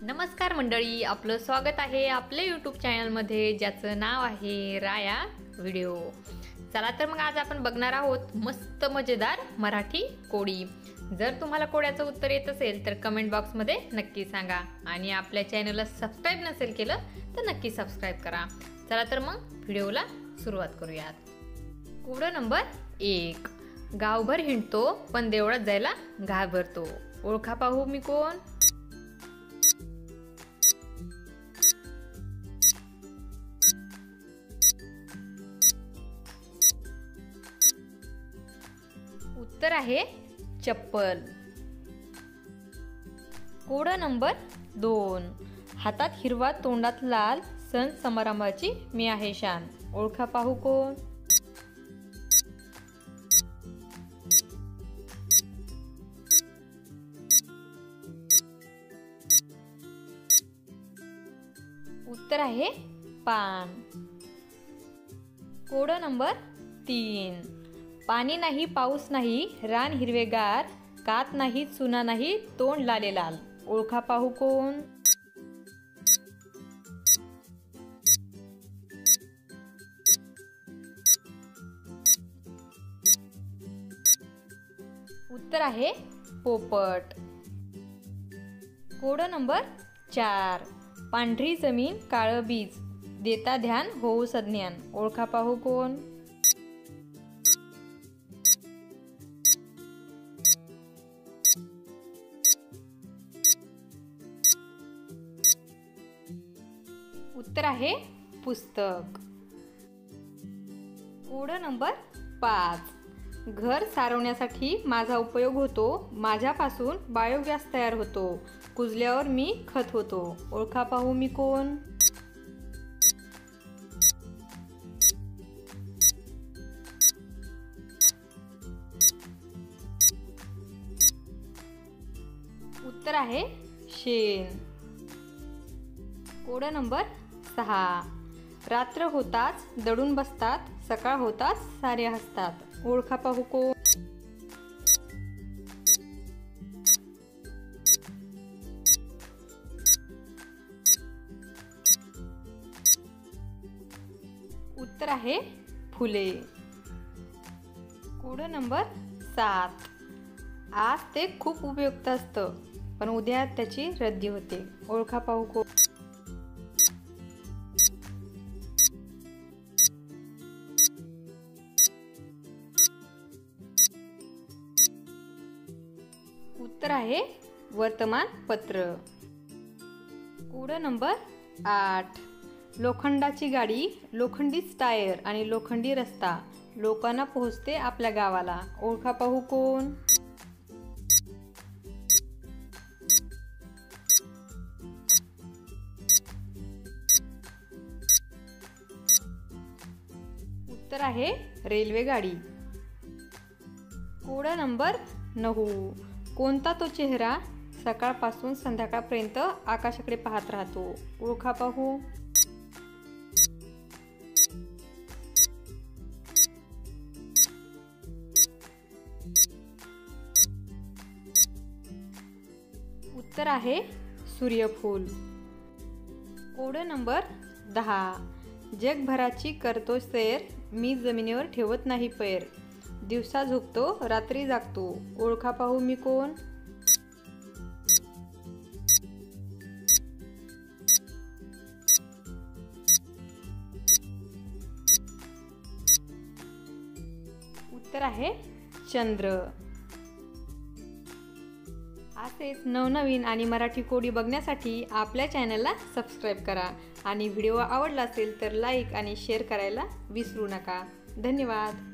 नमस्कार मंडळी, आपलं स्वागत आहे आपल्या यूट्यूब चॅनलमध्ये ज्याचं नाव आहे राया व्हिडिओ। चला तर मग आज आपण बघणार आहोत मस्त मजेदार मराठी कोडी। जर तुम्हाला कोड्याचं उत्तर येत असेल तर कमेंट बॉक्समध्ये नक्की सांगा आणि आपल्या चॅनलला सबस्क्राइब नसेल केलं तर नक्की सबस्क्राइब करा। चला तर मग व्हिडिओला सुरुवात करूयात। कोड नंबर 1, गावभर हिंडतो पण देवळात जायला घाबरतो, ओळखा पाहू मी कोण? उत्तर आहे चप्पल। कोड नंबर 2, हातात हिरवा तोंडात लाल, सण समारंभाची मी आहे शान, ओळखा पाहू कोण? उत्तर आहे पान। कोड नंबर 3, पाणी नाही पाऊस नाही, रान हिरवेगार, कात नाही चुना नाही, तोंड लाले लाल, ओळखा पाहू कोण? उत्तर आहे पोपट। कोड नंबर 4, पांढरी जमीन काळं बीज, देता ध्यान होऊ सज्ञान, ओळखा पाहू कोण? उत्तर आहे पुस्तक। कोड नंबर 5, घर सारवण्यासाठी माझा उपयोग होतो, माझ्यापासून बायोगॅस तयार होतो, कुजल्यावर मी खत होतो, ओळखा पाहू मी कोण? उत्तर आहे शेण। कोड नंबर 6, रात्र होताच दडून बसतात, सकाळ होताच सारे हसतात, ओळखा पाहू कोण? उत्तर आहे फुले। कोड नंबर 7, आज ते खूप उपयुक्त असतं पण उद्या त्याची रद्दी होते, ओळखा पाहू कोण? उत्तर आहे वर्तमानपत्र। कोड नंबर 8, लोखंडाची गाडी, लोखंडीच टायर आणि लोखंडी रस्ता, लोकांना पोहोचते आपल्या गावाला, ओळखा पाहू कोण? उत्तर आहे रेल्वे गाडी। कोड नंबर 9, कोणता तो चेहरा सकाळपासून संध्याकाळपर्यंत आकाशाकडे पाहत राहतो, ओळखा पाहू? उत्तर आहे सूर्यफूल। कोड नंबर 10, जगभराची करतो सैर, मी जमिनीवर ठेवत नाही पैर, दिवसा झोपतो रात्री जागतो, ओळखा पाहू मी कोण? उत्तर आहे चंद्र। असेच नवनवीन आणि मराठी कोडी बघण्यासाठी आपल्या चॅनलला सबस्क्राइब करा आणि व्हिडिओ आवडला असेल तर लाईक आणि शेअर करायला विसरू नका। धन्यवाद।